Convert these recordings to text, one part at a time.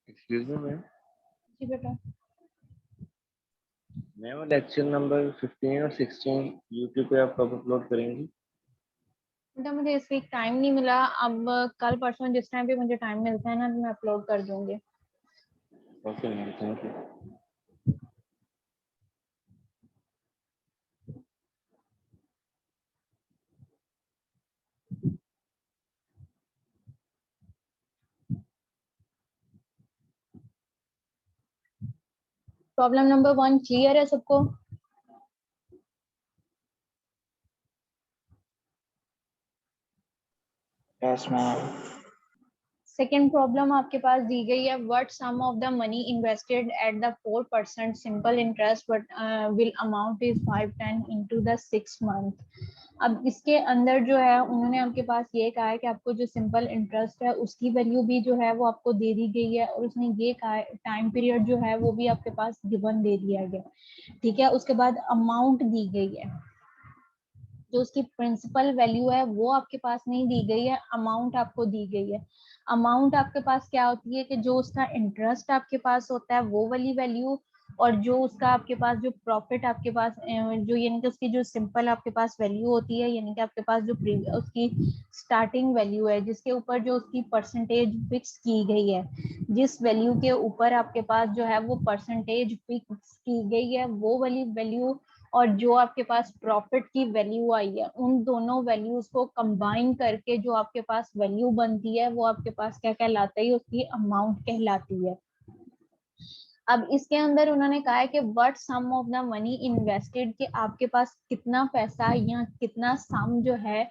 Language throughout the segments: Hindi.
एक्सक्यूज मी मैम, जी बेटा। मैम लेक्चर नंबर 15 और 16 यूट्यूब पे आप कब अपलोड करेंगी? बेटा मुझे इस वीक टाइम नहीं मिला, अब कल परसों जिस टाइम पे मुझे टाइम मिलता है ना तो मैं अपलोड कर दूंगी। Okay ma'am, thank you. Problem number 1 clear है सबको? Yes ma'am. सेकेंड प्रॉब्लम आपके पास दी गई है, what sum of the money invested at the 4% simple interest but will amount is 510 into the 6 month. अब इसके अंदर जो है उन्होंने आपके पास ये कहा है कि आपको जो सिंपल इंटरेस्ट है उसकी वैल्यू भी जो है वो आपको दे दी गई है, और उसने ये कहा है टाइम पीरियड जो है वो भी आपके पास गिवन दे दिया गया। ठीक है, उसके बाद अमाउंट दी गई है, जो उसकी प्रिंसिपल वैल्यू है वो आपके पास नहीं दी गई है, अमाउंट आपको दी गई है। अमाउंट आपके पास क्या होती है कि जो उसका इंटरेस्ट आपके पास होता है वो वाली वैल्यू, और जो उसका आपके पास जो प्रॉफिट आपके पास जो यानी कि उसकी जो सिंपल आपके पास वैल्यू होती है, यानी कि आपके पास जो उसकी स्टार्टिंग वैल्यू है जिसके ऊपर जो उसकी परसेंटेज फिक्स की गई है, जिस वैल्यू के ऊपर आपके पास जो है वो परसेंटेज फिक्स की गई है वो वाली वैल्यू, और जो आपके पास प्रॉफिट की वैल्यू आई है उन दोनों वैल्यूज को कंबाइन करके जो आपके पास वैल्यू बनती है वो आपके पास क्या कहलाता है, उसकी अमाउंट कहलाती है। अब इसके अंदर उन्होंने कहा है कि what sum of the money invested, कि आपके पास कितना पैसा या कितना सम जो है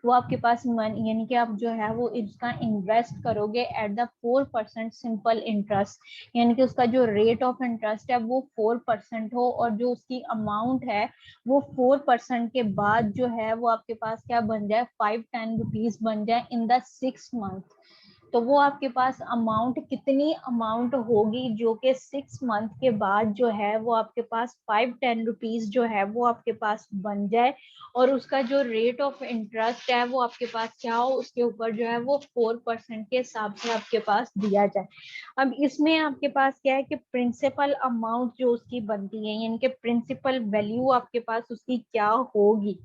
वो आपके पास मनी यानी कि आप जो है वो इसका इन्वेस्ट करोगे एट द 4% सिंपल इंटरेस्ट, यानी कि उसका जो रेट ऑफ इंटरेस्ट है वो 4% हो, और जो उसकी अमाउंट है वो 4% के बाद जो है वो आपके पास क्या बन जाए, 510 रुपीज बन जाए इन द 6 मंथ। तो वो आपके पास अमाउंट कितनी अमाउंट होगी जो कि 6 मंथ के बाद जो है वो आपके पास 510 रुपीज जो है वो आपके पास बन जाए, और उसका जो रेट ऑफ इंटरेस्ट है वो आपके पास क्या हो, उसके ऊपर जो है वो 4% के हिसाब से आपके पास दिया जाए। अब इसमें आपके पास क्या है कि प्रिंसिपल अमाउंट जो उसकी बनती है, यानी कि प्रिंसिपल वैल्यू आपके पास उसकी क्या होगी,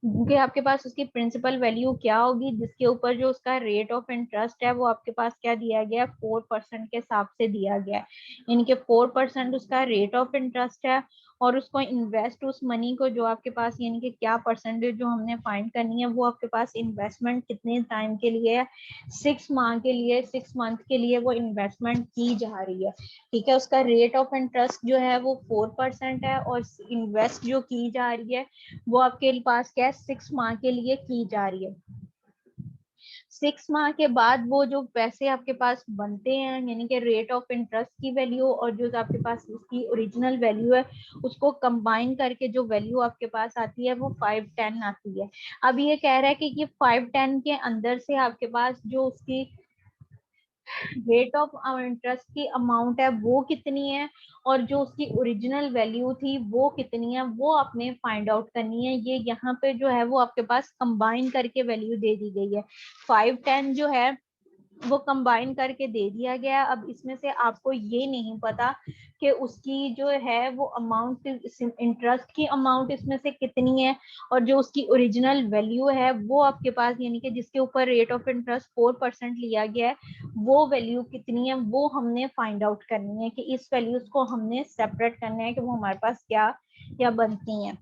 कि आपके पास उसकी प्रिंसिपल वैल्यू क्या होगी जिसके ऊपर जो उसका रेट ऑफ इंटरेस्ट है वो आपके पास क्या दिया गया है, 4% के हिसाब से दिया गया है। यानी कि 4% उसका रेट ऑफ इंटरेस्ट है, और उसको इन्वेस्ट उस मनी को जो आपके पास यानी कि क्या परसेंटेज जो हमने फाइंड करनी है वो आपके पास इन्वेस्टमेंट कितने टाइम के लिए है, 6 माह के लिए, 6 मंथ के लिए वो इन्वेस्टमेंट की जा रही है। ठीक है, उसका रेट ऑफ इंटरेस्ट जो है वो 4% है, और इन्वेस्ट जो की जा रही है वो आपके पास क्या है, 6 माह के लिए की जा रही है। 6 माह के बाद वो जो पैसे आपके पास बनते हैं, यानी कि रेट ऑफ इंटरेस्ट की वैल्यू और जो आपके पास उसकी ओरिजिनल वैल्यू है उसको कंबाइन करके जो वैल्यू आपके पास आती है वो 510 आती है। अब ये कह रहा है कि ये 510 के अंदर से आपके पास जो उसकी रेट ऑफ इंटरेस्ट की अमाउंट है वो कितनी है, और जो उसकी ओरिजिनल वैल्यू थी वो कितनी है, वो आपने फाइंड आउट करनी है। ये यहाँ पे जो है वो आपके पास कंबाइन करके वैल्यू दे दी गई है, 510 जो है वो कंबाइन करके दे दिया गया। अब इसमें से आपको ये नहीं पता कि उसकी जो है वो अमाउंट, इंटरेस्ट की अमाउंट इसमें से कितनी है, और जो उसकी ओरिजिनल वैल्यू है वो आपके पास यानी कि जिसके ऊपर रेट ऑफ इंटरेस्ट 4% लिया गया है वो वैल्यू कितनी है, वो हमने फाइंड आउट करनी है कि इस वैल्यूज को हमने सेपरेट करना है कि वो हमारे पास क्या क्या बनती हैं।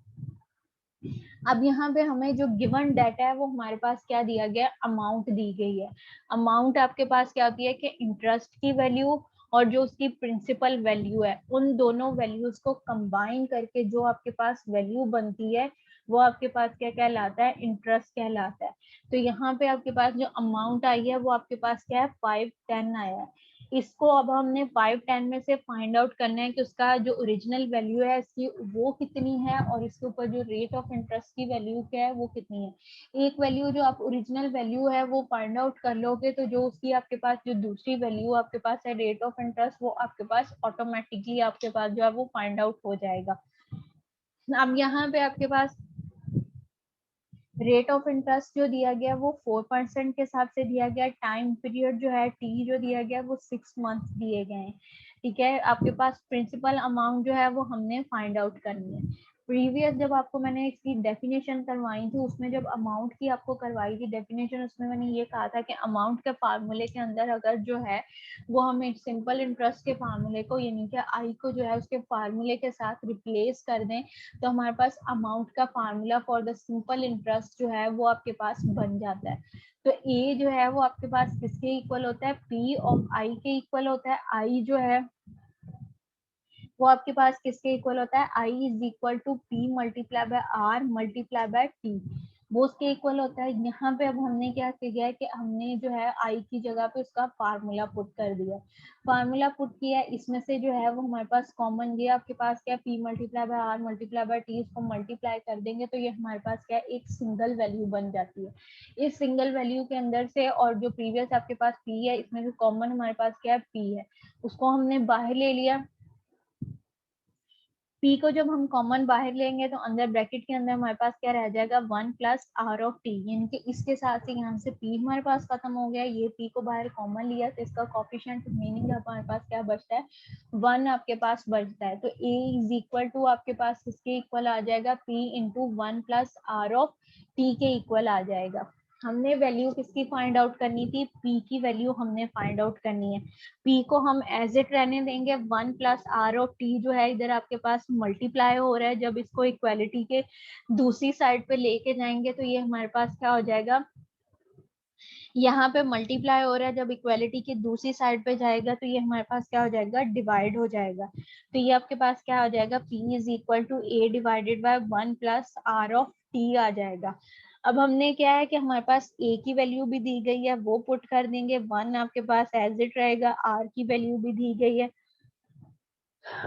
अब यहाँ पे हमें जो गिवन डाटा है वो हमारे पास क्या दिया गया, अमाउंट दी गई है। अमाउंट आपके पास क्या होती है कि इंटरेस्ट की वैल्यू और जो उसकी प्रिंसिपल वैल्यू है उन दोनों वैल्यूज को कंबाइन करके जो आपके पास वैल्यू बनती है वो आपके पास क्या कहलाता है, इंटरेस्ट कहलाता है। तो यहाँ पे आपके पास जो अमाउंट आई है वो आपके पास क्या है, 510 आया है। इसको अब हमने 510 में से फाइंड आउट करना है कि उसका जो ओरिजिनल वैल्यू है इसकी वो कितनी है, और इसके ऊपर जो रेट ऑफ इंटरेस्ट की वैल्यू क्या है वो कितनी है। एक वैल्यू जो आप ओरिजिनल वैल्यू है वो फाइंड आउट कर लोगे तो जो उसकी आपके पास जो दूसरी वैल्यू आपके पास है रेट ऑफ इंटरेस्ट, वो आपके पास ऑटोमेटिकली आपके पास जो है वो फाइंड आउट हो जाएगा। अब यहाँ पे आपके पास रेट ऑफ इंटरेस्ट जो दिया गया वो 4% के हिसाब से दिया गया, टाइम पीरियड जो है टी जो दिया गया वो 6 मंथ दिए गए हैं, ठीक है। आपके पास प्रिंसिपल अमाउंट जो है वो हमने फाइंड आउट करनी है। प्रीवियस जब आपको मैंने इसकी डेफिनेशन करवाई थी, उसमें जब अमाउंट की आपको करवाई थी डेफिनेशन, उसमें मैंने ये कहा था कि अमाउंट के फार्मूले के अंदर अगर जो है वो हमें सिंपल इंटरेस्ट के फार्मूले को यानी कि आई को जो है उसके फार्मूले के साथ रिप्लेस कर दें तो हमारे पास अमाउंट का formula for the simple interest जो है वो आपके पास बन जाता है। तो ए जो है वो आपके पास किसके इक्वल होता है, पी ऑफ आई के इक्वल होता है। आई जो है वो आपके पास किसके इक्वल होता है, I is equal to P multiply by R multiply by T, वो उसके इक्वल होता है। यहाँ पे अब हमने क्या किया है कि हमने जो है आई की जगह पे उसका फार्मूला पुट कर दिया, फार्मूला पुट किया, इसमें से जो है वो हमारे पास कॉमन दिया, आपके पास क्या P multiply by R multiply by T, इसको मल्टीप्लाई कर देंगे तो ये हमारे पास क्या एक सिंगल वैल्यू बन जाती है। इस सिंगल वैल्यू के अंदर से और जो प्रीवियस आपके पास पी है इसमें से कॉमन हमारे पास क्या है पी है, उसको हमने बाहर ले लिया। पी को जब हम कॉमन बाहर लेंगे तो अंदर ब्रैकेट के अंदर हमारे पास क्या रह जाएगा 1 प्लस आर ऑफ टी, यानी कि इसके साथ ही यहाँ से पी हमारे पास खत्म हो गया, ये पी को बाहर कॉमन लिया तो इसका कॉफिशिएंट मीनिंग हमारे पास क्या बचता है 1 आपके पास बचता है। तो ए इज इक्वल टू आपके पास किसके इक्वल आ जाएगा, P into 1 plus R of T के इक्वल आ जाएगा। हमने वैल्यू किसकी फाइंड आउट करनी थी, पी की वैल्यू हमने फाइंड आउट करनी है। पी को हम एज इट रहने देंगे, 1 प्लस आर ऑफ टी जो है इधर आपके पास मल्टीप्लाई हो रहा है, जब इसको इक्वालिटी के दूसरी साइड पे लेके जाएंगे तो ये हमारे पास क्या हो जाएगा, यहाँ पे मल्टीप्लाई हो रहा है, जब इक्वालिटी की दूसरी साइड पे जाएगा तो ये हमारे पास क्या हो जाएगा, डिवाइड हो जाएगा। तो ये आपके पास क्या हो जाएगा, P is equal to A divided by 1 plus R of T आ जाएगा। अब हमने क्या है कि हमारे पास ए की वैल्यू भी दी गई है वो पुट कर देंगे, 1 आपके पास एज इट रहेगा, आर की वैल्यू भी दी गई है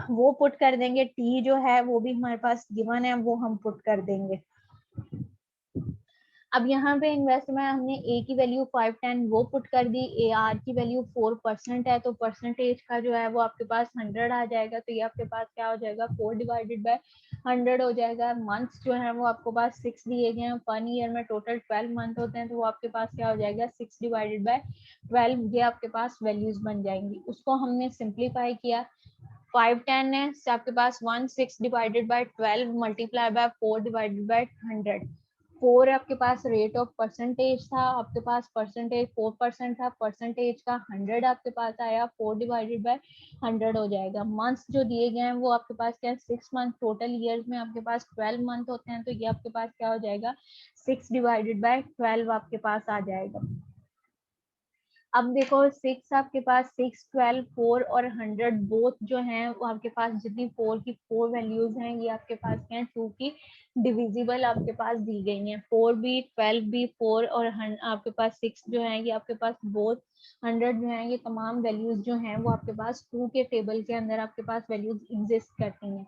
वो पुट कर देंगे, टी जो है वो भी हमारे पास गिवन है वो हम पुट कर देंगे। अब यहाँ पे इन्वेस्ट में हमने ए की वैल्यू 510 वो पुट कर दी, ए आर की वैल्यू 4% है तो परसेंटेज का जो है वो आपके पास 100 आ जाएगा, तो ये आपके पास क्या हो जाएगा 4 डिवाइडेड बाय 100 हो जाएगा। मंथ्स जो है वो आपको पास 6 दिए गए हैं, 1 ईयर में टोटल 12 मंथ होते हैं तो वो आपके पास क्या हो जाएगा 6 डिवाइडेड बाय 12, ये आपके पास वैल्यूज बन जाएंगी। उसको हमने सिंप्लीफाई किया, 510 है आपके पास 1 6 divided by 12 multiply by 4 divided by 100, 4 आपके पास रेट ऑफ परसेंटेज था, आपके पास परसेंटेज 4% था, परसेंटेज का 100 आपके पास आया, 4 डिवाइडेड बाय 100 हो जाएगा। मंथ्स जो दिए गए हैं वो आपके पास क्या है 6 मंथ, टोटल ईयर्स में आपके पास 12 मंथ होते हैं तो ये आपके पास क्या हो जाएगा 6 डिवाइडेड बाय 12 आपके पास आ जाएगा। अब देखो 6 आपके पास 6 12 4 और 100 बोथ जो हैं वो आपके पास जितनी 4 की 4 वैल्यूज हैं ये आपके पास क्या है 2 की डिविजिबल आपके पास दी गई हैं, 4 भी 12 भी 4 और आपके पास 6 जो है ये आपके पास बोथ 100 जो है ये तमाम वैल्यूज जो हैं वो आपके पास 2 के टेबल के अंदर आपके पास वैल्यूज एग्जिस्ट करती हैं।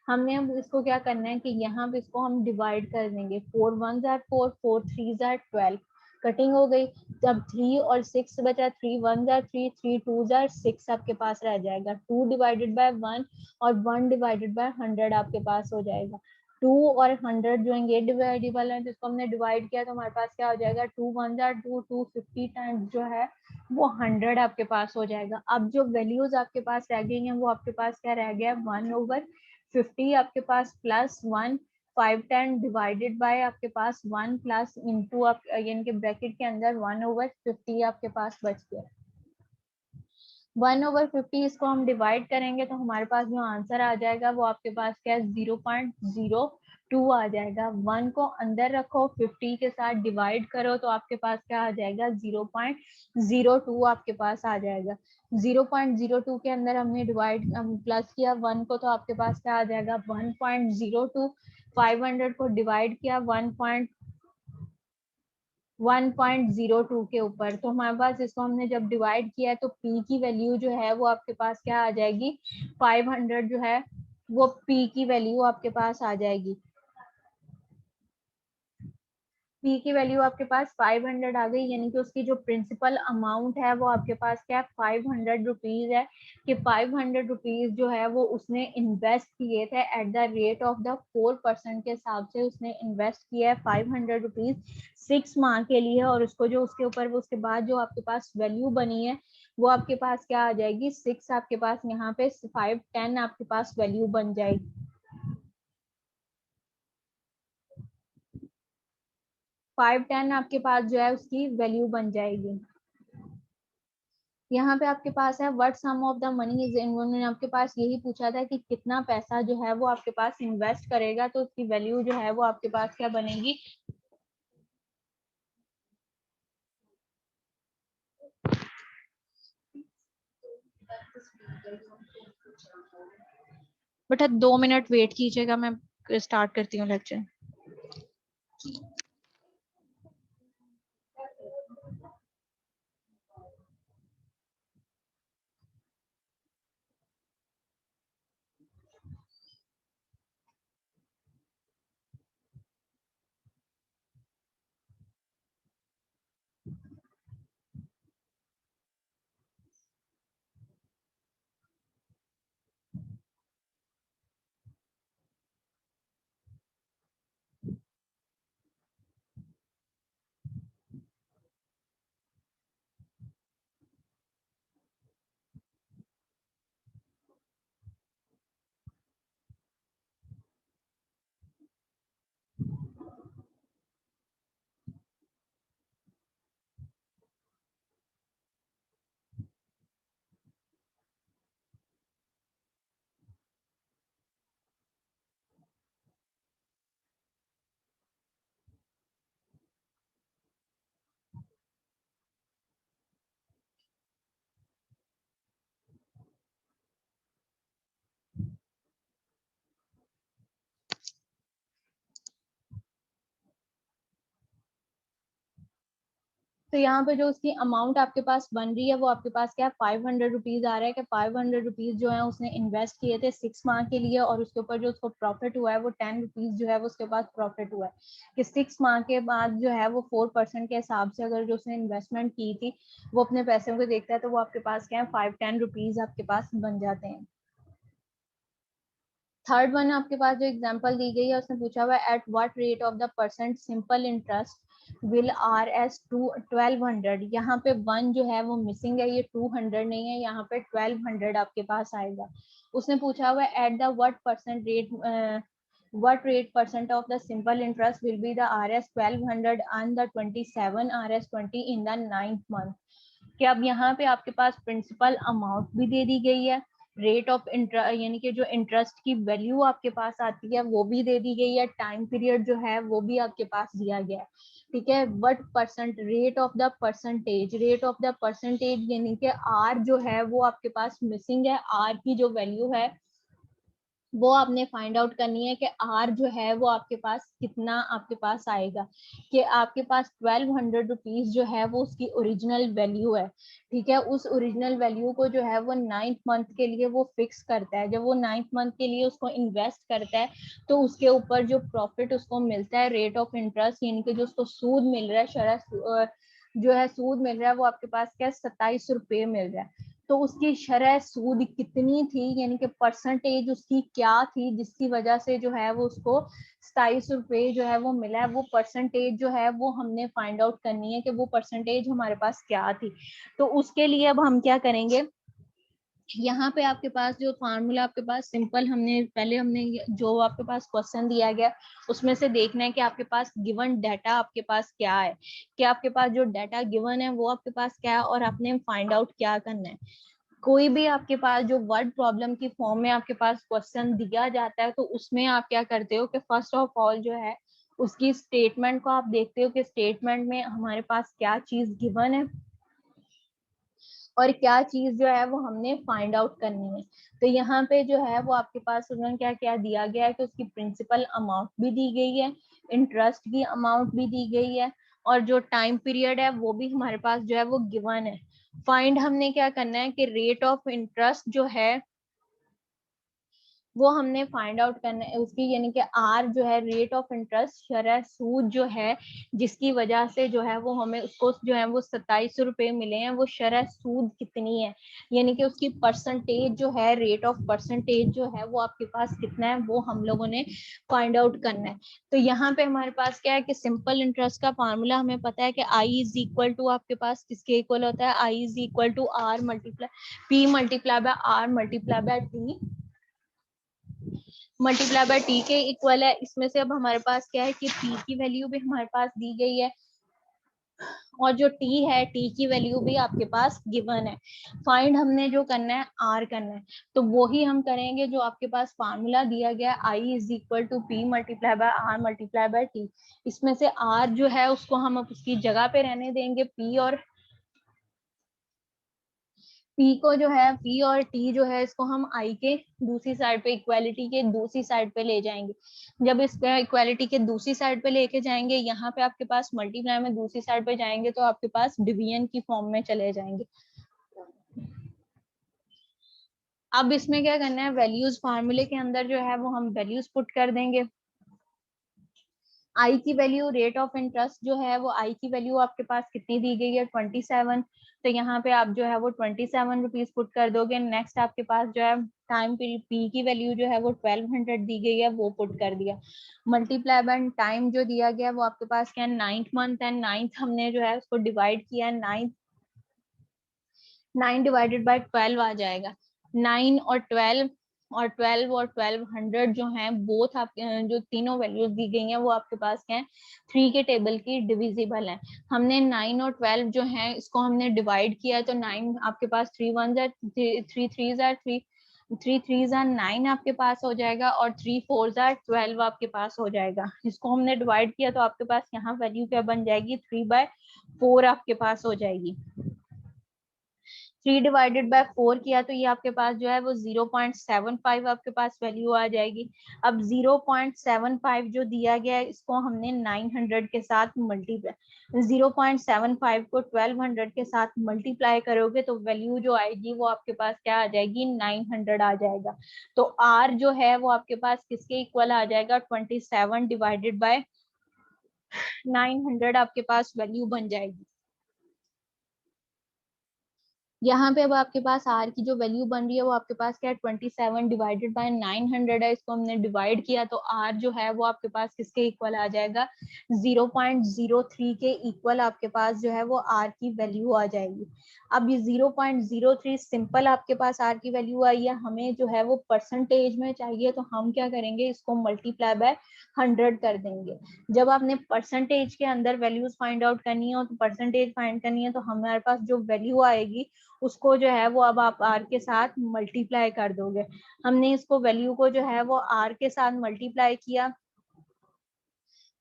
हमने अब इसको क्या करना है कि यहाँ पे इसको हम डिवाइड कर देंगे, 4 1 आर 4 4 3 आर 12, कटिंग हो गई, जब 3 और 6 बचा, 3 1 जार 3 3 2 जार 6 आपके पास रह जाएगा, 2 डिवाइडेड बाय 1 और 1 डिवाइडेड बाय 100 आपके पास हो जाएगा। 2 और 100 जो है ये डिवाइडेबल है, जिसको हमने डिवाइड किया तो हमारे पास क्या हो जाएगा 2 1 जार 2 2 50 टाइम्स जो है वो 100 आपके पास हो जाएगा। अब जो वैल्यूज आपके पास रह गई हैं वो आपके पास क्या रह गया 1/50 आपके पास प्लस 1 510 डिवाइडेड बाय आपके पास 1 प्लस इंटू आप यानी कि ब्रैकेट के अंदर 1/50 आपके पास बच गया। 1/50 इसको हम डिवाइड करेंगे तो हमारे पास जो आंसर आ जाएगा वो आपके पास क्या है 0.02 आ जाएगा। 1 को अंदर रखो 50 के साथ डिवाइड करो तो आपके पास क्या आ जाएगा 0.02 आपके पास आ जाएगा। 0.02 के अंदर हमने डिवाइड प्लस किया 1 को तो आपके पास क्या आ जाएगा 1.02, 500 को डिवाइड किया 1.02 के ऊपर तो हमारे पास इसको हमने जब डिवाइड किया है तो p की वैल्यू जो है वो आपके पास क्या आ जाएगी 500 जो है वो p की वैल्यू आपके पास आ जाएगी। P की वैल्यू आपके पास 500 आ गई, यानी कि उसकी जो प्रिंसिपल अमाउंट है वो आपके पास क्या है 500 रुपीज है, कि 500 रुपीज जो है वो उसने इन्वेस्ट किए थे at the rate of the 4% के हिसाब से उसने इन्वेस्ट किया है 500 रुपीज 6 माह के लिए, और उसको जो उसके ऊपर वो उसके बाद जो आपके पास वैल्यू बनी है वो आपके पास क्या आ जाएगी 6, आपके पास यहाँ पे 510 आपके पास वैल्यू बन जाएगी। 510 आपके पास जो है उसकी वैल्यू बन जाएगी। यहाँ पे आपके पास है what sum of the money is, इन्होंने आपके पास यही पूछा था कि कितना पैसा जो है वो आपके पास इन्वेस्ट करेगा, तो उसकी वैल्यू जो है वो आपके पास क्या बनेगी, बेटा 2 मिनट वेट कीजिएगा, मैं स्टार्ट करती हूँ लेक्चर। तो यहाँ पे जो उसकी अमाउंट आपके पास बन रही है वो आपके पास क्या 500 रुपीज आ रहा है, कि 500 रुपीज जो है उसने इन्वेस्ट किए थे 6 माह के लिए, और उसके ऊपर जो उसको प्रॉफिट हुआ है वो 10 रुपीज जो है वो उसके पास प्रॉफिट हुआ है, कि 6 माह के बाद जो है वो 4% के हिसाब से अगर जो उसने इन्वेस्टमेंट की थी वो अपने पैसों को देखता है तो वो आपके पास क्या है 510 रुपीज आपके पास बन जाते हैं। थर्ड वन आपके पास जो एग्जांपल दी गई है उसने पूछा हुआ है at what rate of the percent simple interest will R S 1200, यहाँ पे 1 जो है वो मिसिंग है, ये 200 नहीं है, यहाँ पे 1200 आपके पास आएगा। उसने पूछा हुआ है at the what percent rate what rate percent of the simple interest will be the RS 1200 and the 27 RS 20 in the 9th month, कि अब यहाँ पे आपके पास प्रिंसिपल अमाउंट भी दे दी गई है, रेट ऑफ इंटरेस्ट यानी कि जो इंटरेस्ट की वैल्यू आपके पास आती है वो भी दे दी गई है, टाइम पीरियड जो है वो भी आपके पास दिया गया है, ठीक है। But percent rate of the percentage, rate of the percentage यानी कि आर जो है वो आपके पास मिसिंग है, आर की जो वैल्यू है वो आपने फाइंड आउट करनी है कि आर जो है वो आपके पास कितना आपके पास आएगा, कि आपके पास 1200 रुपीज जो है वो उसकी ओरिजिनल वैल्यू है, ठीक है। उस ओरिजिनल वैल्यू को जो है वो 9th मंथ के लिए वो फिक्स करता है, जब वो 9th मंथ के लिए उसको इन्वेस्ट करता है तो उसके ऊपर जो प्रॉफिट उसको मिलता है रेट ऑफ इंटरेस्ट यानी कि जो उसको सूद मिल रहा है, शरह जो है सूद मिल रहा है वो आपके पास क्या 27 रुपये मिल रहा है। तो उसकी शरह सूद कितनी थी यानी कि परसेंटेज उसकी क्या थी जिसकी वजह से जो है वो उसको 27 रुपये जो है वो मिला है, वो परसेंटेज जो है वो हमने फाइंड आउट करनी है कि वो परसेंटेज हमारे पास क्या थी। तो उसके लिए अब हम क्या करेंगे, यहाँ पे आपके पास जो फार्मूला आपके पास सिंपल हमने जो आपके पास क्वेश्चन दिया गया उसमें से देखना है कि आपके पास गिवन डाटा आपके पास क्या है, कि आपके पास जो डाटा गिवन है वो आपके पास क्या है और आपने फाइंड आउट क्या करना है। कोई भी आपके पास जो वर्ड प्रॉब्लम की फॉर्म में आपके पास क्वेश्चन दिया जाता है तो उसमें आप क्या करते हो कि फर्स्ट ऑफ ऑल जो है उसकी स्टेटमेंट को आप देखते हो कि स्टेटमेंट में हमारे पास क्या चीज गिवन है और क्या चीज जो है वो हमने फाइंड आउट करनी है। तो यहाँ पे जो है वो आपके पास उन्होंने क्या क्या दिया गया है कि उसकी प्रिंसिपल अमाउंट भी दी गई है, इंटरेस्ट की अमाउंट भी दी गई है और जो टाइम पीरियड है वो भी हमारे पास जो है वो गिवन है। फाइंड हमने क्या करना है कि रेट ऑफ इंटरेस्ट जो है वो हमने फाइंड आउट करना है उसकी, यानी कि आर जो है रेट ऑफ इंटरेस्ट शरह सूद जो है जिसकी वजह से जो है वो हमें उसको जो है वो 27 रुपए मिले हैं, वो शरह सूद कितनी है, यानी कि उसकी परसेंटेज जो है, रेट ऑफ परसेंटेज जो है वो आपके पास कितना है, वो हम लोगों ने फाइंड आउट करना है। तो यहाँ पे हमारे पास क्या है कि सिंपल इंटरेस्ट का फार्मूला हमें पता है कि आई इज इक्वल टू आपके पास किसके इक्वल होता है, I is equal to R multiply P multiply by R multiply by T multiply by T के इक्वल है। इसमें से अब हमारे पास क्या है कि टी की वैल्यू भी हमारे पास दी गई है और जो टी है टी की वैल्यू भी आपके पास गिवन है। फाइंड हमने जो करना है आर करना है, तो वो ही हम करेंगे जो आपके पास फार्मूला दिया गया है, I is equal to P multiply by R multiply by T. इसमें से आर जो है उसको हम अब उसकी जगह पे रहने देंगे, पी और पी को जो है पी और टी जो है इसको हम आई के दूसरी साइड पे, इक्वालिटी के दूसरी साइड पे ले जाएंगे। जब इस पे इक्वालिटी के दूसरी साइड पे लेके जाएंगे, यहाँ पे आपके पास मल्टीप्लाई में दूसरी साइड पे जाएंगे तो आपके पास डिवीजन की फॉर्म में चले जाएंगे। अब इसमें क्या करना है, वैल्यूज फार्मूले के अंदर जो है वो हम वैल्यूज पुट कर देंगे। आई की वैल्यू रेट ऑफ इंटरेस्ट जो है वो आई की वैल्यू आपके पास कितनी दी गई है 27, तो यहाँ पे आप जो है वो 27 रुपीज पुट कर दोगे। नेक्स्ट आपके पास जो है टाइम पी की वैल्यू जो है वो 1200 दी गई है, वो पुट कर दिया। मल्टीप्लाई बाय टाइम जो दिया गया वो आपके पास क्या है 9th मंथ है, 9th हमने जो है उसको डिवाइड किया है, 9 डिवाइडेड बाय 12 आ जाएगा। 9 और 12 और 12 और 1200 जो हैं बोथ आपके जो तीनों वैल्यूज दी गई हैं वो आपके पास क्या है 3 के टेबल की डिविजिबल है। हमने 9 और 12 जो है इसको हमने डिवाइड किया है, तो 9 आपके पास 3 1 जार 3 3 जार 3 3 3 जार 9 आपके पास हो जाएगा और 3 4 जार 12 आपके पास हो जाएगा। इसको हमने डिवाइड किया तो आपके पास यहाँ वैल्यू क्या बन जाएगी 3/4 आपके पास हो जाएगी। 3 डिवाइडेड बाय 4 किया तो ये आपके पास जो है वो 0.75 आपके पास वैल्यू आ जाएगी। अब 0.75 जो दिया गया है इसको हमने 900 के साथ मल्टीप्लाई 0.75 को 1200 के साथ मल्टीप्लाई करोगे तो वैल्यू जो आएगी वो आपके पास क्या आ जाएगी 900 आ जाएगा। तो आर जो है वो आपके पास किसके इक्वल आ जाएगा 27 डिवाइडेड बाय 900 आपके पास वैल्यू बन जाएगी। यहाँ पे अब आपके पास आर की जो वैल्यू बन रही है वो आपके पास क्या है 27 डिवाइडेड बाय 900 है, इसको हमने डिवाइड किया तो आर जो है वो आपके पास किसके इक्वल आ जाएगा 0.03 के इक्वल आपके पास जो है वो आर की वैल्यू आ जाएगी। अब ये 0.03 सिंपल आपके पास आर की वैल्यू आई है, हमें जो है वो परसेंटेज में चाहिए तो हम क्या करेंगे इसको मल्टीप्लाई बाय 100 कर देंगे। जब आपने परसेंटेज के अंदर वैल्यूज फाइंड आउट करनी हो तो परसेंटेज फाइंड करनी है तो हमारे पास जो वैल्यू आएगी उसको जो है वो अब आप आर के साथ मल्टीप्लाई कर दोगे। हमने इसको वैल्यू को जो है वो आर के साथ मल्टीप्लाई किया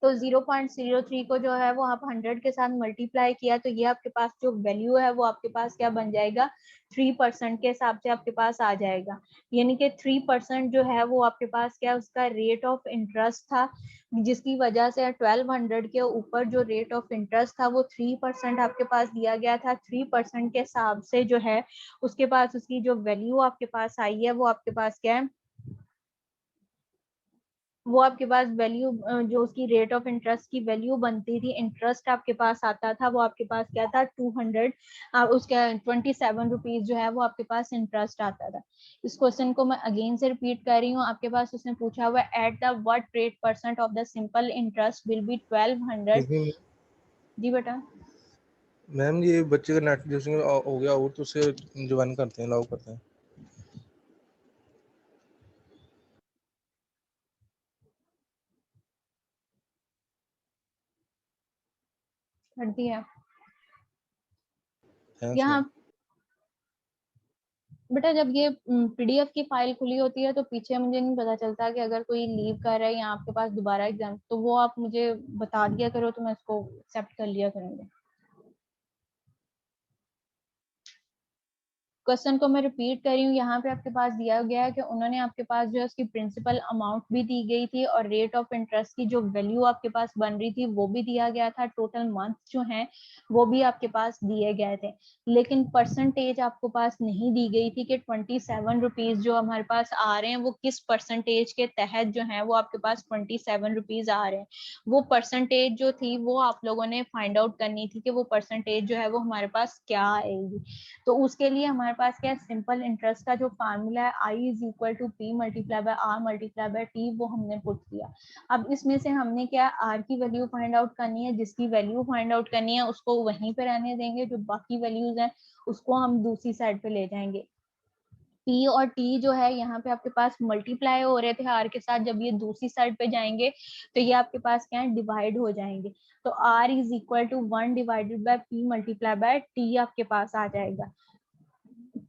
तो 0.03 को जो है वो आप 100 के साथ मल्टीप्लाई किया तो ये आपके पास जो वैल्यू है वो आपके पास क्या बन जाएगा 3% के हिसाब से आपके पास आ जाएगा। यानी कि 3% जो है वो आपके पास क्या उसका रेट ऑफ इंटरेस्ट था, जिसकी वजह से 1200 के ऊपर जो रेट ऑफ इंटरेस्ट था वो 3% आपके पास दिया गया था। 3% के हिसाब से जो है उसके पास उसकी जो वैल्यू आपके पास आई है वो आपके पास क्या है, वो आपके पास वैल्यू जो उसकी रेट ऑफ इंटरेस्ट की वैल्यू बनती थी, इंटरेस्ट आपके पास आता था वो आपके पास क्या था 200 उसका 27 रुपीज जो है वो आपके पास इंटरेस्ट आता था। इस क्वेश्चन को मैं अगेन से रिपीट कर रही हूँ, आपके पास उसने पूछा हुआ at the what rate percent of the simple interest will be 1200। जी बेटा मैम ये बच्चे का नेट जैसे हो गया और तो उसे ज्वाइन करते हैं, अलाउ करते हैं। कर दिया थैंक्स यहाँ। मैम। बेटा जब ये पीडीएफ की फाइल खुली होती है तो पीछे मुझे नहीं पता चलता कि अगर कोई लीव कर रहा है या आपके पास दोबारा एग्जाम, तो वो आप मुझे बता दिया करो तो मैं इसको एक्सेप्ट कर लिया करूंगी। क्वेश्चन को मैं रिपीट कर रही हूँ, यहाँ पे आपके पास दिया गया है कि उन्होंने आपके पास जो है उसकी प्रिंसिपल अमाउंट भी दी गई थी और रेट ऑफ इंटरेस्ट की जो वैल्यू आपके पास बन रही थी वो भी दिया गया था, टोटल मंथ जो है वो भी आपके पास दिए गए थे, लेकिन परसेंटेज आपको पास नहीं दी गई थी कि 27 रुपीज जो हमारे पास आ रहे हैं वो किस परसेंटेज के तहत जो है वो आपके पास 27 रुपीज आ रहे हैं। वो परसेंटेज जो थी वो आप लोगों ने फाइंड आउट करनी थी कि वो परसेंटेज जो है वो हमारे पास क्या आएगी। तो उसके लिए हमारे पास क्या है, सिंपल इंटरेस्ट का जो फार्मूला है I is equal to P multiply by R multiply by T, वो हमने पुट किया। अब इसमें से हमने क्या आर की वैल्यू फाइंड आउट करनी है, जिसकी वैल्यू फाइंड आउट करनी है उसको वहीं पे रहने देंगे, जो बाकी वैल्यूज हैं उसको हम दूसरी साइड पे ले जाएंगे। P और T जो है यहाँ पे आपके पास मल्टीप्लाई हो रहे थे R के साथ, जब ये दूसरी साइड पे जाएंगे तो ये आपके पास क्या है, डिवाइड हो जाएंगे। तो R is equal to 1 divided by P multiply by T आपके पास आ जाएगा।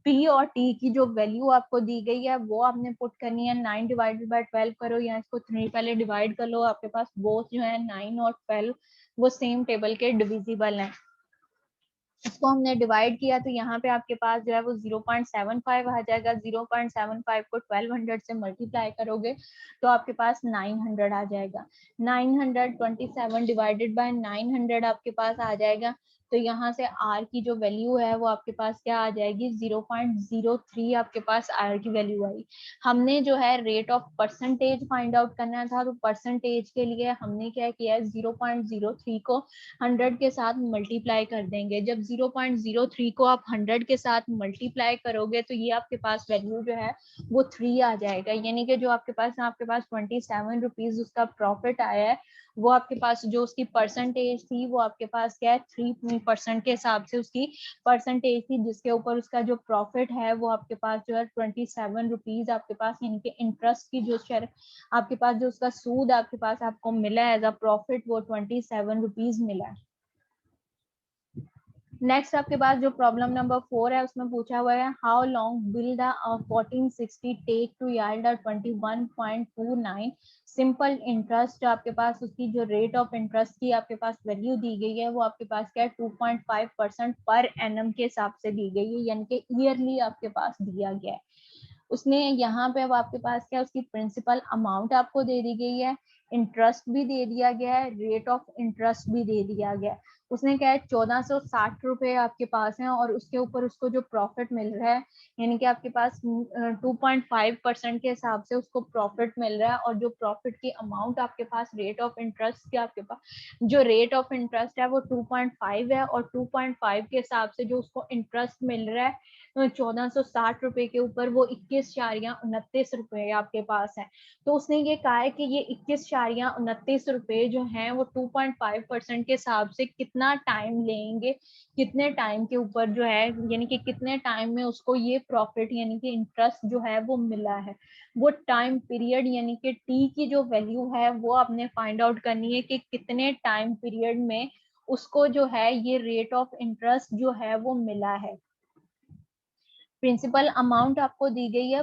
P और T की जो वैल्यू आपको दी गई है वो आपने पुट करनी है, 9 डिवाइडेड बाय 12 करो या इसको 3 पहले डिवाइड कर लो, आपके पास बोथ जो है 9 और 12 वो सेम टेबल के डिविजिबल हैं। इसको हमने डिवाइड किया तो यहाँ पे आपके पास जो है वो 0.75 आ जाएगा। 0.75 को 1200 से मल्टीप्लाई करोगे तो आपके पास 900 आ जाएगा। 927 डिवाइडेड बाय 900 आपके पास आ जाएगा। तो यहाँ से R की जो वैल्यू है वो आपके पास क्या आ जाएगी, 0.03 आपके पास R की वैल्यू आई। हमने जो है rate of percentage find out करना था, तो परसेंटेज के लिए हमने क्या किया है, 0.03 को 100 के साथ मल्टीप्लाई कर देंगे। जब 0.03 को आप 100 के साथ मल्टीप्लाई करोगे तो ये आपके पास वैल्यू जो है वो 3 आ जाएगा, यानी कि जो आपके पास 27 रुपीज उसका प्रॉफिट आया है वो आपके पास जो उसकी परसेंटेज थी वो आपके पास क्या है 3% के हिसाब से उसकी परसेंटेज थी, जिसके ऊपर उसका जो प्रॉफिट है वो आपके पास जो है 27 रुपीज आपके पास, यानी कि इंटरेस्ट की जो शेयर आपके पास जो उसका सूद आपके पास आपको मिला एज अ प्रॉफिट वो 27 रुपीज मिला है। नेक्स्ट आपके पास जो प्रॉब्लम नंबर 4 है उसमें पूछा हुआ है how long will the 1460 take to yield 21.29 simple interest. आपके पास उसकी जो रेट ऑफ इंटरेस्ट की आपके पास वैल्यू दी गई है वो आपके पास क्या है 2.5% पर एनम के हिसाब से दी गई है, यानी कि ईयरली आपके पास दिया गया है। उसने यहाँ पे अब आपके पास क्या उसकी प्रिंसिपल अमाउंट आपको दे दी गई है, इंटरेस्ट भी दे दिया गया है, रेट ऑफ इंटरेस्ट भी दे दिया गया है। उसने क्या है 1460 रुपए आपके पास है और उसके ऊपर उसको जो प्रॉफिट मिल रहा है, यानी कि आपके पास 2.5% के हिसाब से उसको प्रॉफिट मिल रहा है, और जो प्रॉफिट की अमाउंट आपके पास रेट ऑफ इंटरेस्ट के आपके पास जो रेट ऑफ इंटरेस्ट है वो 2.5 है, और 2.5 के हिसाब से जो उसको इंटरेस्ट मिल रहा है 1460 रुपए के ऊपर वो 21.29 रुपए आपके पास है। तो उसने ये कहा है कि ये 21.29 रुपए जो हैं वो 2.5% के हिसाब से कितना टाइम लेंगे, कितने टाइम के ऊपर जो है, यानी कि कितने टाइम में उसको ये प्रॉफिट यानी कि इंटरेस्ट जो है वो मिला है। वो टाइम पीरियड यानी कि टी की जो वैल्यू है वो आपने फाइंड आउट करनी है कि कितने टाइम पीरियड में उसको जो है ये रेट ऑफ इंटरेस्ट जो है वो मिला है। प्रिंसिपल अमाउंट आपको दी गई है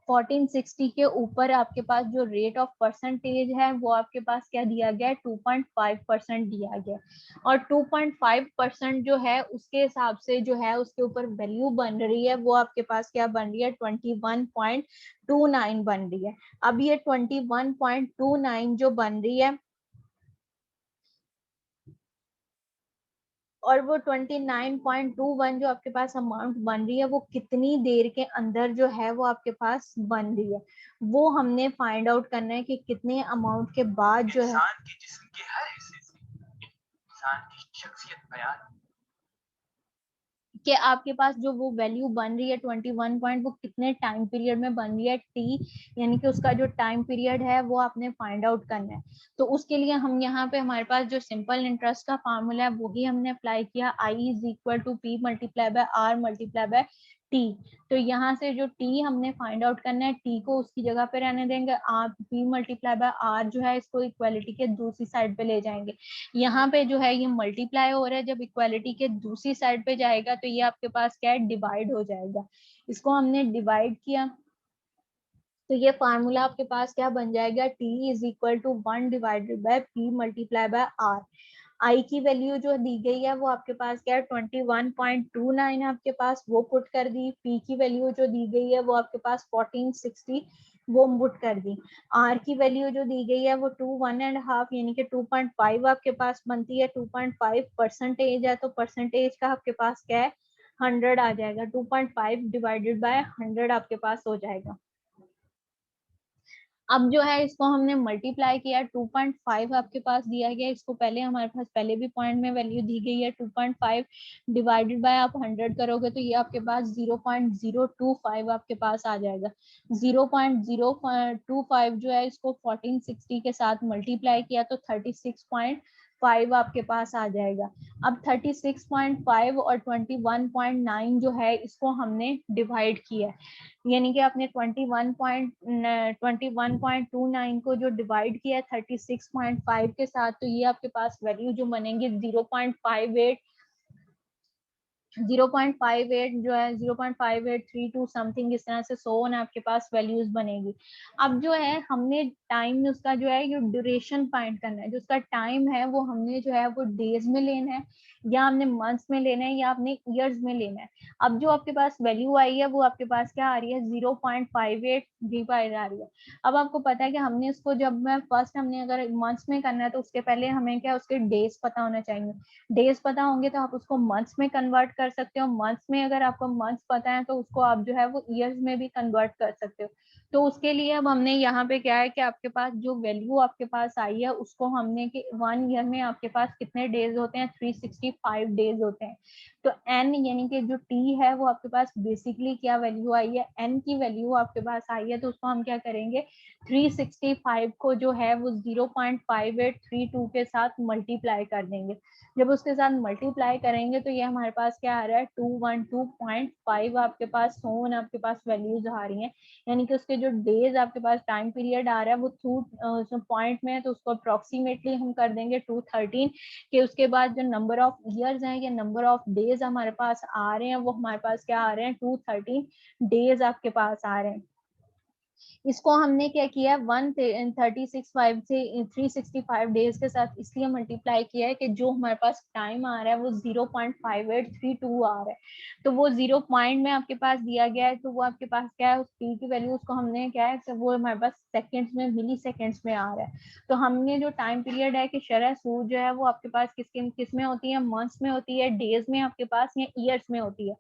1460 के ऊपर आपके पास जो रेट ऑफ परसेंटेज है वो आपके पास क्या दिया गया है 2.5% दिया गया, और 2.5% जो है उसके हिसाब से जो है उसके ऊपर वैल्यू बन रही है वो आपके पास क्या बन रही है 21.29 बन रही है। अब ये 21.29 जो बन रही है और वो 29.21 जो आपके पास अमाउंट बन रही है वो कितनी देर के अंदर जो है वो आपके पास बन रही है, वो हमने फाइंड आउट करना है कि कितने अमाउंट के बाद जो है इंसान के जिस्म के हर हिस्से से इंसान की शख्सियत बयान कि आपके पास जो वो वैल्यू बन रही है 21 पॉइंट वो कितने टाइम पीरियड में बन रही है टी, यानी कि उसका जो टाइम पीरियड है वो आपने फाइंड आउट करना है। तो उसके लिए हम यहाँ पे हमारे पास जो सिंपल इंटरेस्ट का फार्मूला है वही हमने अप्लाई किया, I is equal to P multiply by R multiply by T. तो यहाँ से जो टी हमने फाइंड आउट करना है टी को उसकी जगह पे रहने देंगे, R P multiply by R जो है इसको इक्वालिटी के दूसरी साइड पे ले जाएंगे। यहाँ पे जो है ये मल्टीप्लाई हो रहा है, जब इक्वालिटी के दूसरी साइड पे जाएगा तो ये आपके पास क्या है डिवाइड हो जाएगा। इसको हमने डिवाइड किया तो ये फार्मूला आपके पास क्या बन जाएगा, T is equal to 1 divided by P multiply by R. I की वैल्यू जो दी गई है वो आपके पास क्या है 21.29 है आपके पास, वो पुट कर दी। पी की वैल्यू जो दी गई है वो आपके पास 1460, वो पुट कर दी। आर की वैल्यू जो दी गई है वो 1.5 यानी कि 2.5 आपके पास बनती है। 2.5 परसेंटेज है तो परसेंटेज का आपके पास क्या है 100 आ जाएगा। 2.5 डिवाइडेड बाय 100 आपके पास हो जाएगा। अब जो है इसको हमने मल्टीप्लाई किया, 2.5 आपके पास दिया गया, इसको पहले हमारे पास पहले भी पॉइंट में वैल्यू दी गई है 2.5 डिवाइडेड बाय आप 100 करोगे तो ये आपके पास 0.025 आपके पास आ जाएगा। 0.025 जो है इसको 1460 के साथ मल्टीप्लाई किया तो 36.5 आपके पास आ जाएगा। अब 36.5 और 21.9 जो है इसको हमने डिवाइड किया है, यानी कि आपने 21.29 को जो डिवाइड किया है 36.5 के साथ, तो ये आपके पास वैल्यू जो बनेंगे 0.58 जो है 0.5832 समथिंग इस तरह से 100 आपके पास वैल्यूज बनेगी। अब जो है हमने टाइम उसका जो है ये ड्यूरेशन फाइंड करना है, जो उसका टाइम है वो हमने जो है वो डेज में लेना है या हमने मंथ्स में लेना है या आपने ईयर्स में लेना है। अब जो आपके पास वैल्यू आई है वो आपके पास क्या आ रही है 0.5835 आ रही है। अब आपको पता है कि हमने इसको जब मैं फर्स्ट हमने अगर मंथ्स में करना है तो उसके पहले हमें क्या उसके डेज पता होना चाहिए। डेज पता होंगे तो आप उसको मंथ्स में कन्वर्ट कर सकते हो। मंथ्स में अगर आपको मंथ्स पता है तो उसको आप जो है वो ईयर्स में भी कन्वर्ट कर सकते हो। तो उसके लिए अब हमने यहाँ पे क्या है कि आपके पास जो वैल्यू आपके पास आई है उसको हमने कि 1 ईयर में आपके पास कितने डेज होते हैं 365 डेज होते हैं। तो एन यानी कि जो टी है वो आपके पास बेसिकली क्या वैल्यू आई है, एन की वैल्यू आपके पास आई है तो उसको हम क्या करेंगे 365 को जो है वो 0.5832 के साथ मल्टीप्लाई कर देंगे। जब उसके साथ मल्टीप्लाई करेंगे तो ये हमारे पास क्या आ रहा है 212.5 आपके पास सोन आपके पास वैल्यूज आ रही हैं। यानी कि उसके जो डेज आपके पास टाइम पीरियड आ रहा है वो पॉइंट में है तो उसको अप्रोक्सीमेटली हम कर देंगे 213 कि उसके बाद जो नंबर ऑफ ईयर्स हैं या नंबर ऑफ डेज हमारे पास आ रहे हैं वो हमारे पास क्या आ रहे हैं 213 डेज आपके पास आ रहे हैं। इसको हमने क्या किया 136.5 से 365 डेज के साथ इसलिए मल्टीप्लाई किया है कि जो हमारे पास टाइम आ रहा है वो 0.5832 आ रहा है। तो वो 0 पॉइंट में आपके पास दिया गया है तो वो आपके पास क्या है उस पी की वैल्यू उसको हमने क्या है तो वो हमारे पास सेकेंड्स में मिली सेकेंड्स में आ रहा है। तो हमने जो टाइम पीरियड है कि शरह सूद जो है वो आपके पास किस में होती है मंथ्स में होती है, डेज में आपके पास या ईयर्स में होती है।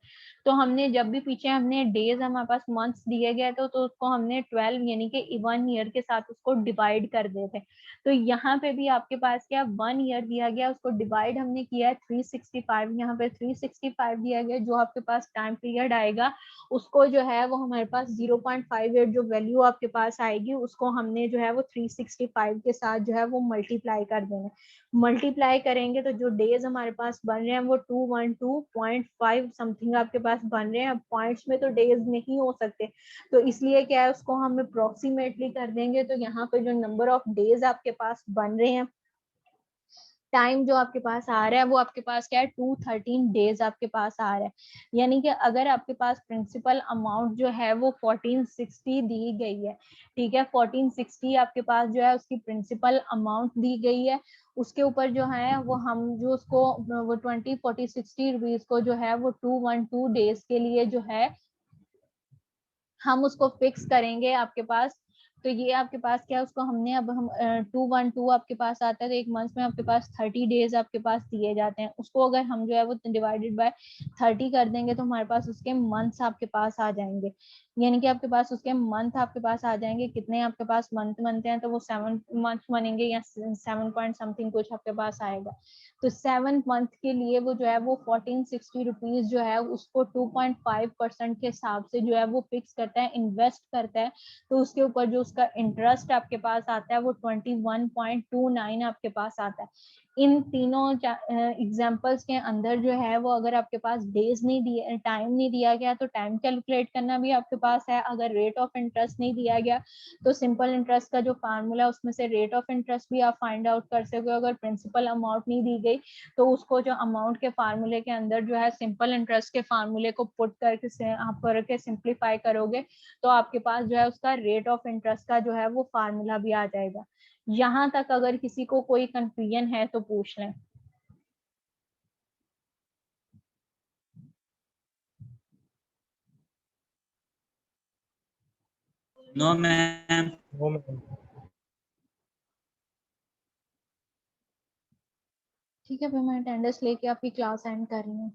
तो हमने जब भी पीछे हमने डेज हमारे पास मंथ्स दिए गए तो उसको हमने 12 यानी कि 1 ईयर के साथ उसको डिवाइड कर देते। तो यहाँ पे भी आपके पास क्या 1 ईयर दिया गया उसको डिवाइड हमने किया है 365, यहाँ पे 365 दिया गया जो आपके पास टाइम पीरियड आएगा उसको जो है वो हमारे पास 0.58 जो वैल्यू आपके पास आएगी उसको हमने जो है वो 365 के साथ जो है वो मल्टीप्लाई कर देना। मल्टीप्लाई करेंगे तो जो डेज हमारे पास बन रहे हैं वो 212.5 समथिंग आपके पास बन रहे हैं। अब पॉइंट्स में तो डेज नहीं हो सकते तो इसलिए क्या है उसको हम अप्रोक्सीमेटली कर देंगे तो यहाँ पे जो नंबर ऑफ डेज आपके पास बन रहे हैं टाइम जो आपके पास आ रहा है वो आपके पास क्या है 213 डेज आपके पास आ रहा है। यानी कि अगर आपके पास प्रिंसिपल अमाउंट जो है वो 1460 दी गई है, ठीक है 1460 आपके पास जो है उसकी प्रिंसिपल अमाउंट दी गई है, उसके ऊपर जो है वो हम जो उसको वो 20 40 60 रुपीज को जो है वो 212 डेज के लिए जो है हम उसको फिक्स करेंगे आपके पास। तो ये आपके पास क्या है उसको हमने अब हम 212 आपके पास आता है तो एक मंथ में आपके पास 30 डेज आपके पास दिए जाते हैं। उसको अगर हम जो है वो डिवाइडेड बाय 30 कर देंगे तो हमारे पास उसके मंथ्स आपके पास आ जाएंगे। यानी कि आपके पास उसके मंथ आपके पास आ जाएंगे। कितने आपके पास मंथ बनते हैं तो वो 7 मंथ बनेंगे या 7 पॉइंट समथिंग कुछ आपके पास आएगा। तो 7 मंथ के लिए वो जो है वो 1460 रुपीज जो है उसको 2.5% के हिसाब से जो है वो फिक्स करता है, इन्वेस्ट करता है। तो उसके ऊपर जो उसका इंटरेस्ट आपके पास आता है वो 21.29 आपके पास आता है। इन तीनों एग्जांपल्स के अंदर जो है वो अगर आपके पास डेज नहीं दिए टाइम नहीं दिया गया तो टाइम कैलकुलेट करना भी आपके पास है। अगर रेट ऑफ इंटरेस्ट नहीं दिया गया तो सिंपल इंटरेस्ट का जो फार्मूला उसमें से रेट ऑफ इंटरेस्ट भी आप फाइंड आउट कर सकते हो। अगर प्रिंसिपल अमाउंट नहीं दी गई तो उसको जो अमाउंट के फार्मूले के अंदर जो है सिंपल इंटरेस्ट के फार्मूले को पुट करके आप करके सिंप्लीफाई करोगे तो आपके पास जो है उसका रेट ऑफ इंटरेस्ट का जो है वो फार्मूला भी आ जाएगा। यहाँ तक अगर किसी को कोई कंफ्यूजन है तो पूछ लें। No ma'am. No ma'am. ठीक है, फिर मैं अटेंडेंस लेके आपकी क्लास एंड कर रही हूँ।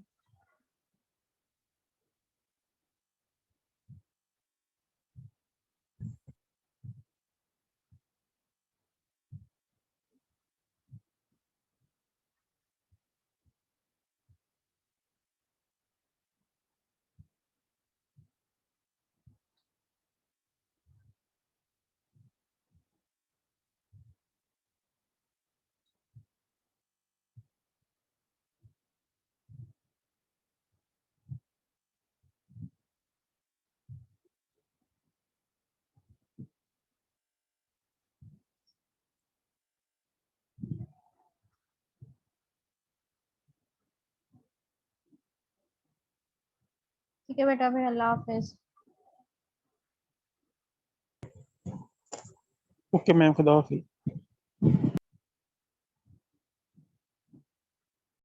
ठीक है बेटा, फिर अल्लाह हाफिज। ओके मैम, खुदा हाफिज।